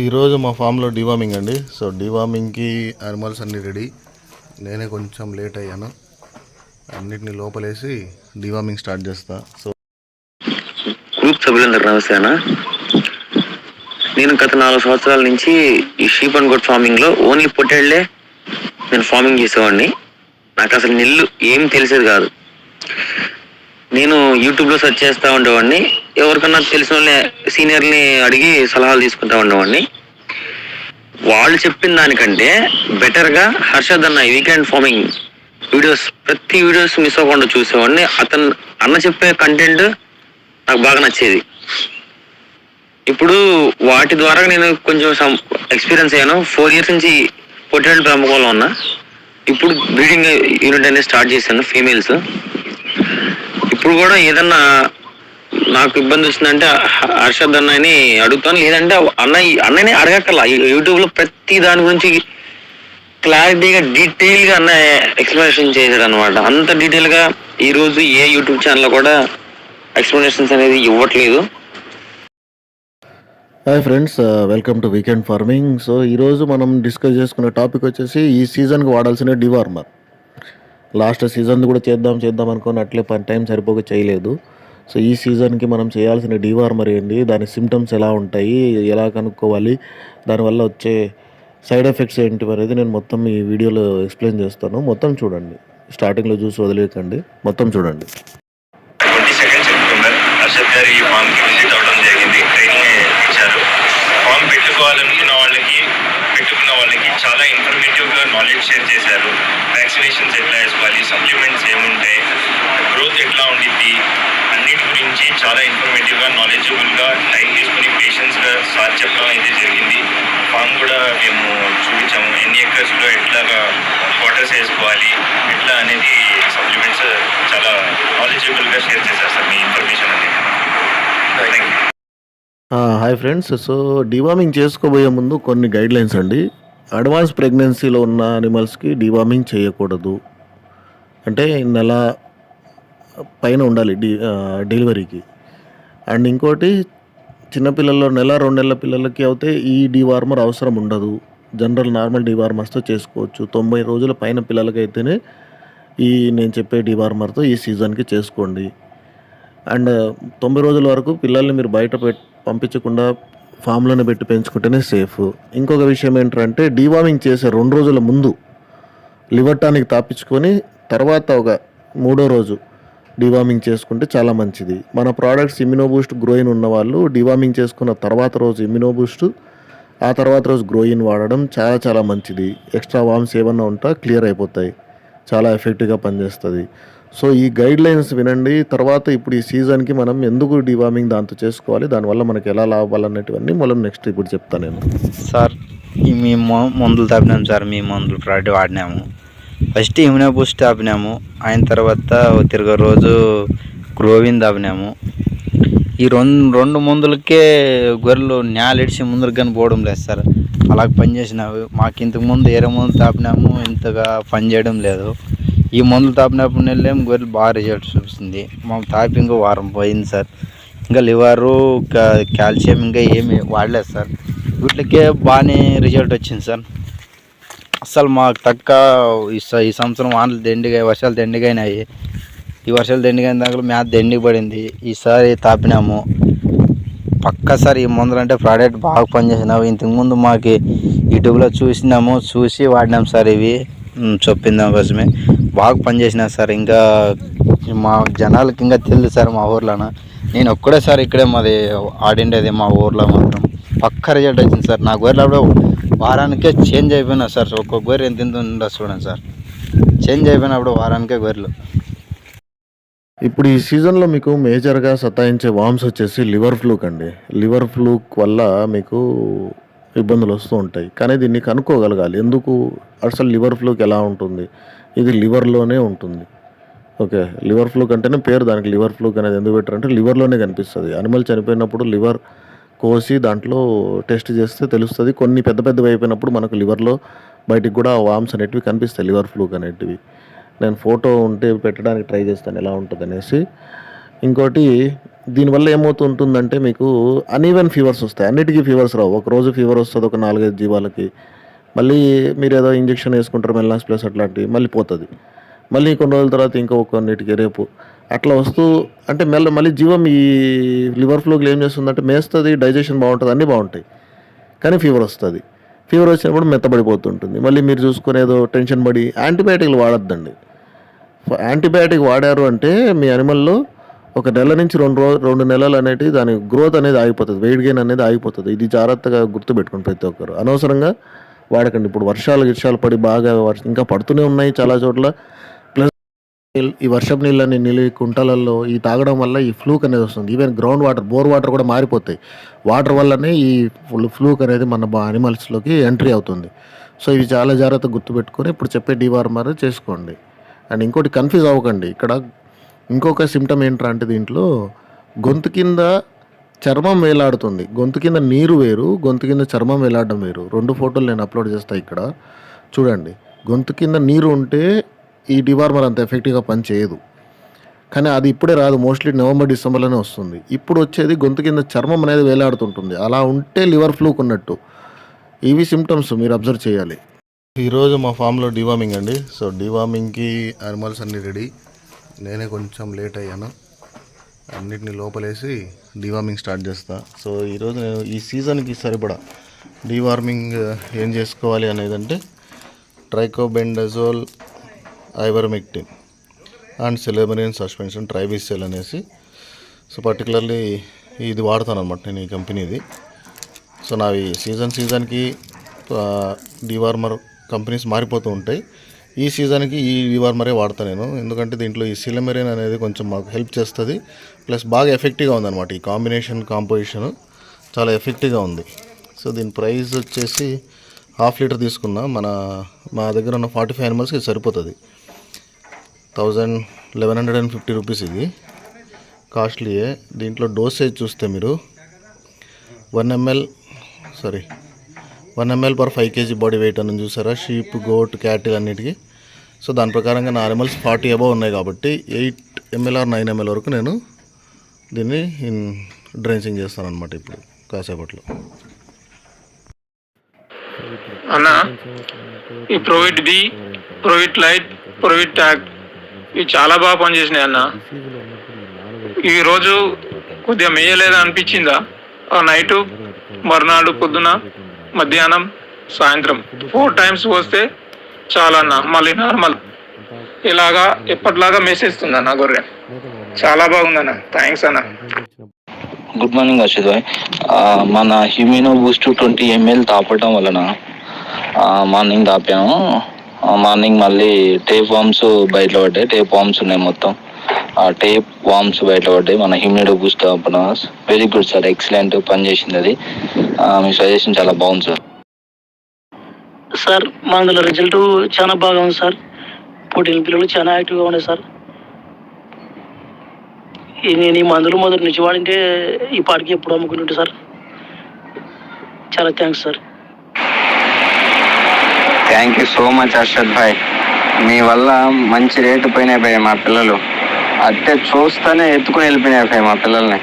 ఈరోజు మా ఫామ్లో డివార్మింగ్ అండి. సో డివార్మింగ్కి యానిమల్స్ అన్నీ రెడీ. నేనే కొంచెం లేట్ అయ్యాను. అన్నిటిని లోపలేసి డివార్మింగ్ స్టార్ట్ చేస్తా. సో గ్రూప్ సభ్యులందరూ నమస్తే అన్న. నేను గత 4 సంవత్సరాల నుంచి ఈ షీప్ అండ్ గోట్ ఫార్మింగ్లో ఓన్లీ పొట్టేళ్లే నేను ఫార్మింగ్ చేసేవాడిని. నాకు అసలు నిల్లు ఏం తెలిసేది కాదు. నేను యూట్యూబ్లో సెర్చ్ చేస్తూ ఉండేవాడిని. ఎవరికన్నా తెలిసిన వాళ్ళని సీనియర్ని అడిగి సలహాలు తీసుకుంటా ఉండేవాడిని. వాళ్ళు చెప్పిన దానికంటే బెటర్గా హర్షద్ అన్న వీకెండ్ ఫార్మింగ్ ప్రతి వీడియోస్ మిస్ అవ్వకుండా చూసేవాడిని. అన్న చెప్పే కంటెంట్ నాకు బాగా నచ్చేది. ఇప్పుడు వాటి ద్వారా నేను కొంచెం ఎక్స్పీరియన్స్ అయ్యాను. 4 years నుంచి పొట్టేళ్ళ పెంపకంలో ఉన్నా. ఇప్పుడు బ్రీడింగ్ యూనిట్ అనేది స్టార్ట్ చేశాను, ఫీమేల్స్. ఇప్పుడు కూడా ఏదన్నా నాకు ఇబ్బంది వచ్చిందంటే హర్షద్ అన్నని అడుగుతాను, లేదంటే అన్నని అడగక్కర్లా. యూట్యూబ్లో ప్రతి దాని గురించి క్లారిటీగా డీటెయిల్గా అన్న ఎక్స్ప్లెనేషన్ చేశాడు అనమాట. అంత డీటెయిల్గా ఈరోజు ఏ యూట్యూబ్ ఛానల్లో కూడా ఎక్స్ప్లెనేషన్స్ అనేది ఇవ్వట్లేదు. Hi friends, welcome to weekend farming. So ఈరోజు మనం డిస్కస్ చేసుకునే టాపిక్ వచ్చేసి ఈ సీజన్కి వాడాల్సిన డివార్మర్. లాస్ట్ సీజన్ కూడా చేద్దాం అనుకుని అట్లే టైం సరిపోక చేయలేదు. సో ఈ సీజన్కి మనం చేయాల్సిన డివార్మర్ ఏంటి, దాని సిమ్టమ్స్ ఎలా ఉంటాయి, ఎలా కనుక్కోవాలి, దానివల్ల వచ్చే సైడ్ ఎఫెక్ట్స్ ఏంటి అనేది నేను మొత్తం ఈ వీడియోలో ఎక్స్ప్లెయిన్ చేస్తాను. మొత్తం చూడండి, స్టార్టింగ్లో చూసి వదిలేయకండి, మొత్తం చూడండి. 22 సెప్టెంబర్ హర్షద్ గారి ఈ ఫామ్కి విజిట్ అవ్వడం జరిగింది. ట్రైనింగ్ ఇచ్చారు. ఫామ్ పెట్టుకున్న వాళ్ళకి చాలా ఇన్ఫర్మేటివ్గా నాలెడ్జ్ షేర్ చేశారు. వ్యాక్సినేషన్స్ ఎట్లా వేసుకోవాలి, సప్లిమెంట్స్ ఏముంటాయి, గ్రోత్ ఎట్లా ఉండిద్ది, అన్నిటి గురించి చాలా ఇన్ఫర్మేటివ్గా నాలెడ్జబుల్గా టైం తీసుకుని పేషెన్స్గా సార్ చెప్పడం అయితే జరిగింది. ఫామ్ కూడా మేము చూపించాము. ఎన్ని ఎకర్స్లో ఎట్లాగా క్వార్టర్స్ వేసుకోవాలి, ఎట్లా అనేది సప్లిమెంట్స్ చాలా నాలెడ్జబుల్గా షేర్ చేశారు సార్ మీ ఇన్ఫర్మేషన్ అనేది. Thank you. Hi friends, so deworming చేసుకోబోయే ముందు కొన్ని గైడ్లైన్స్ అండి. అడ్వాన్స్ ప్రెగ్నెన్సీలో ఉన్న అనిమల్స్కి డివార్మింగ్ చేయకూడదు. అంటే నెల పైన ఉండాలి డెలివరీకి. అండ్ ఇంకోటి, చిన్నపిల్లల్లో 1-2 నెలల పిల్లలకి అయితే ఈ డివార్మర్ అవసరం ఉండదు. జనరల్ నార్మల్ డివార్మర్స్తో చేసుకోవచ్చు. 90 రోజుల పైన పిల్లలకైతేనే నేను చెప్పే డివార్మర్తో ఈ సీజన్కి చేసుకోండి. అండ్ 90 రోజుల వరకు పిల్లల్ని మీరు బయట పంపించకుండా ఫామ్లోనే పెట్టి పెంచుకుంటేనే సేఫ్. ఇంకొక విషయం ఏంటంటే, డివార్మింగ్ చేసే 2 రోజుల ముందు లివర్ టానిక్ తాపించుకొని తర్వాత ఒక 3వ రోజు డివార్మింగ్ చేసుకుంటే చాలా మంచిది. మన ప్రోడక్ట్స్ ఇమ్యూనోబూస్ట్, గ్రోయిన్ ఉన్న వాళ్ళు డివార్మింగ్ చేసుకున్న తర్వాత రోజు ఇమ్యూనోబూస్ట్, ఆ తర్వాత రోజు గ్రోయిన్ వాడడం చాలా చాలా మంచిది. ఎక్స్ట్రా వామ్స్ ఏమన్నా ఉంటే క్లియర్ అయిపోతాయి. చాలా ఎఫెక్టివ్గా పనిచేస్తుంది. సో ఈ గైడ్లైన్స్ వినండి. తర్వాత ఇప్పుడు ఈ సీజన్కి మనం ఎందుకు డివార్మింగ్ దాంతో చేసుకోవాలి, దానివల్ల మనకి ఎలా లాభాలు అనేటివన్నీ మనం నెక్స్ట్ ఇప్పుడు చెప్తాను నేను. సార్ మేము మందులు తాపినాము సార్. మీ మందులు ప్రోడక్ట్ వాడినాము. ఫస్ట్ ఇమ్యూనో బూస్ట్ తాపినాము. అయిన తర్వాత తిరిగే రోజు గ్రోవిన్ తాపినాము. ఈ రెండు మందులకే గొర్రెలు నేలిడిచి ముందరకు కానీ పోవడం లేదు సార్. అలాగ పనిచేసినావు. మాకు ఇంతకుముందు ఏరే మందులు తాపినాము, ఇంతగా పనిచేయడం లేదు. ఈ మందులు తాపినప్పుడు వెళ్ళాము, గొర్రెలు బాగా రిజల్ట్ చూపిస్తుంది. మాకు తాపి ఇంకా వారం పోయింది సార్. ఇంకా లివరు, కాల్షియం ఇంకా ఏమి వాడలేదు సార్. వీటికే బాగానే రిజల్ట్ వచ్చింది సార్. అసలు మాకు తక్క ఈ సంవత్సరం వానలు వర్షాలు దండిగాయినాయి. ఈ వర్షాలు దండిగైన దాంట్లో మేత దండికి పడింది. ఈసారి తాపినాము పక్కా సార్. ఈ మందులు అంటే ప్రోడక్ట్ బాగా పనిచేసినావు. ఇంతకుముందు మాకు యూట్యూబ్లో చూసి వాడినాం సార్. ఇవి చెప్పిన దానికోసమే బాగా పనిచేసినా సార్. ఇంకా మా జనాలకి ఇంకా తెలియదు సార్ మా ఊర్లోన. నేను ఒక్కడే సార్ ఇక్కడే మాది ఆడిండేది. మా ఊర్లో మాత్రం పక్క రిజల్ట్ వచ్చింది సార్. నా గొర్రెలు వారానికే చేంజ్ అయిపోయినా సార్. ఒక్కొక్క గొర్రె ఎంత ఉండదు చూడండి సార్. చేంజ్ అయిపోయినప్పుడు వారానికే గొర్రెలు. ఇప్పుడు ఈ సీజన్లో మీకు మేజర్గా సతాయించే వామ్స్ వచ్చేసి లివర్ ఫ్లూక్ అండి. లివర్ ఫ్లూక్ వల్ల మీకు ఇబ్బందులు వస్తూ ఉంటాయి. కానీ దీన్ని కనుక్కోగలగాలి. ఎందుకు అసలు లివర్ ఫ్లూక్ ఎలా ఉంటుంది, ఇది లివర్లోనే ఉంటుంది. ఓకే, లివర్ ఫ్లూక్ అంటేనే పేరు దానికి. లివర్ ఫ్లూక్ అనేది ఎందుకు పెట్టారంటే లివర్లోనే కనిపిస్తుంది. అనిమల్ చనిపోయినప్పుడు లివర్ కోసి దాంట్లో టెస్ట్ చేస్తే తెలుస్తుంది. కొన్ని పెద్దవి అయిపోయినప్పుడు మనకు లివర్లో బయటికి కూడా వామ్స్ అనేటివి కనిపిస్తాయి, లివర్ ఫ్లూక్ అనేటివి. నేను ఫోటో ఉంటే పెట్టడానికి ట్రై చేస్తాను ఎలా ఉంటుంది అనేసి. ఇంకోటి, దీనివల్ల ఏమవుతుంటుందంటే మీకు అన్ఈవెన్ ఫీవర్స్ వస్తాయి. అన్నిటికీ ఫీవర్స్ రావు. ఒకరోజు ఫీవర్ వస్తుంది ఒక 4, 5 జీవాలకి. మళ్ళీ మీరేదో ఇంజెక్షన్ వేసుకుంటారు మెల్నాక్స్ ప్లస్ అట్లాంటివి, మళ్ళీ పోతుంది. మళ్ళీ కొన్ని రోజుల తర్వాత ఇంకో కొన్నిటికి రేపు అట్లా వస్తూ అంటే మళ్ళీ జీవం ఈ లివర్ ఫ్లూకి ఏం చేస్తుందంటే మేస్తుంది, డైజెషన్ బాగుంటుంది, అన్నీ బాగుంటాయి. కానీ ఫీవర్ వస్తుంది. ఫీవర్ వచ్చినప్పుడు మెత్తబడిపోతుంటుంది. మళ్ళీ మీరు చూసుకుని ఏదో టెన్షన్ పడి యాంటీబయాటిక్లు వాడొద్దండి. యాంటీబయాటిక్ వాడారు అంటే మీ యానిమల్లో ఒక నెల నుంచి 2 నెలలు అనేటివి దాని గ్రోత్ అనేది ఆగిపోతుంది, వెయిట్ గెయిన్ అనేది ఆగిపోతుంది. ఇది జాగ్రత్తగా గుర్తుపెట్టుకోండి ప్రతి ఒక్కరు. అనవసరంగా వాడకండి. ఇప్పుడు వర్షాలు పడి బాగా ఇంకా పడుతూనే ఉన్నాయి చాలా చోట్ల. ప్లస్ ఈ వర్షపు నీళ్ళని నిలివి కుంటలలో ఈ తాగడం వల్ల ఈ ఫ్లూక్ అనేది వస్తుంది. Even ground water, bore water కూడా మారిపోతాయి. వాటర్ వల్లనే ఈ ఫ్లూక్ అనేది మన యానిమల్స్లోకి ఎంట్రీ అవుతుంది. సో ఇవి చాలా జాగ్రత్తగా గుర్తుపెట్టుకొని ఇప్పుడు చెప్పే డీవార్మర్ చేసుకోండి. అండ్ ఇంకోటి కన్ఫ్యూజ్ అవ్వకండి. ఇక్కడ ఇంకొక సిమ్టమ్ ఏంట్రా అంటే దీంట్లో గొంతు కింద చర్మం వేలాడుతుంది. గొంతు కింద నీరు వేరు, గొంతు కింద చర్మం వేలాడడం వేరు. 2 ఫోటోలు నేను అప్లోడ్ చేస్తాను ఇక్కడ చూడండి. గొంతు కింద నీరు ఉంటే ఈ డివార్మర్ అంత ఎఫెక్టివ్గా పనిచేయదు. కానీ అది ఇప్పుడే రాదు, మోస్ట్లీ నవంబర్, డిసెంబర్లోనే వస్తుంది. ఇప్పుడు వచ్చేది గొంతు కింద చర్మం అనేది వేలాడుతుంటుంది. అలా ఉంటే లివర్ ఫ్లూక్ ఉన్నట్టు. ఇవి సిమ్టమ్స్ మీరు అబ్జర్వ్ చేయాలి. ఈరోజు మా ఫామ్లో డివార్మింగ్ అండి. సో డివార్మింగ్కి యానిమల్స్ అన్నీ రెడీ. నేనే కొంచెం లేట్ అయ్యాను. అన్నిటిని లోపలేసి డివార్మింగ్ స్టార్ట్ చేస్తా. సో ఈరోజు నేను ఈ సీజన్కి సరిపడా డివార్మింగ్ ఏం చేసుకోవాలి అనేది అంటే ట్రైకోబెండజోల్, ఐవర్మెక్టిన్ అండ్ సెలెమరియన్ సస్పెన్షన్, ట్రైబిసెల్ అనేసి. సో పర్టికులర్లీ ఇది వాడతాను అనమాట నేను, ఈ కంపెనీది. సో నావి సీజన్కి డివార్మర్ కంపెనీస్ మారిపోతూ ఉంటాయి. ఈ సీజన్కి ఈ డివార్మరే వాడతాను నేను. ఎందుకంటే దీంట్లో ఈ సెలెమరియన్ అనేది కొంచెం మాకు హెల్ప్ చేస్తుంది. ప్లస్ బాగా ఎఫెక్టివ్గా ఉందన్నమాట. ఈ కాంపోజిషన్ చాలా ఎఫెక్టివ్గా ఉంది. సో దీని ప్రైస్ వచ్చేసి 1/2 లీటర్ తీసుకున్నా. మా దగ్గర ఉన్న 45 యానిమల్స్కి ఇది సరిపోతుంది. 1150 రూపీస్ ఇది కాస్ట్లీయే. దీంట్లో డోసేజ్ చూస్తే మీరు 1 ml per 5 kg body weight అని చూసారా, షీప్, గోట్, క్యాటిల్ అన్నిటికీ. సో దాని ప్రకారంగా నా యానిమల్స్ 40 అబవ్ ఉన్నాయి కాబట్టి 8 ml or 9 ml వరకు నేను దీన్ని డ్రెంచింగ్ చేస్తాను అనమాట ఇప్పుడు కాసేపట్లో. అన్న ఈ ప్రోవిట్ లైట్, ప్రోవిట్ ట్యాగ్ ఇవి చాలా బాగా పనిచేసినాయి అన్న. ఈరోజు కొద్దిగా మేయలేదా అనిపించిందా? నైటు, మరునాడు పొద్దున, మధ్యాహ్నం, సాయంత్రం 4 times వస్తే చాలా అన్న. మళ్ళీ నార్మల్ ఇలాగా ఎప్పటిలాగా మేసేస్తుంది అన్న గొర్రె. చాలా బాగుందన్న. థ్యాంక్స్ అన్న. గుడ్ మార్నింగ్ అర్షద్ భాయ్. మన హ్యూమినో బూస్ట్ 20 ml తాపడం వలన మార్నింగ్ తాపాము. మార్నింగ్ మళ్ళీ టేప్ వామ్స్ బయటలో పడ్డాయి. టేప్ వామ్స్ ఉన్నాయి మొత్తం. ఆ టేప్ వామ్స్ బయటలో పడ్డాయి. మన హ్యూమినో బూస్ట్ తాపడం వెరీ గుడ్ సార్, ఎక్సలెంట్ పని చేసింది అది. మీ సజెషన్ చాలా బాగుంది సార్. సార్ మా అందులో రిజల్ట్ చాలా బాగా ఉంది సార్. పోటీల పిల్లలు చాలా యాక్టివ్గా ఉన్నాయి సార్. నేను ఈ మందులు మొదటి నుంచి వాడింటే ఈ పాటికి ఎప్పుడు అమ్ముకుంటుంటే సార్. చాలా thanks sir. Thank you so much Arshad bhai. మీ వల్ల మంచి రేటు పోయినాయి భయ్. మా పిల్లలు అట్టే చూస్తూనే ఎత్తుకుని వెళ్ళిపోయినాయి భయ్ మా పిల్లల్ని.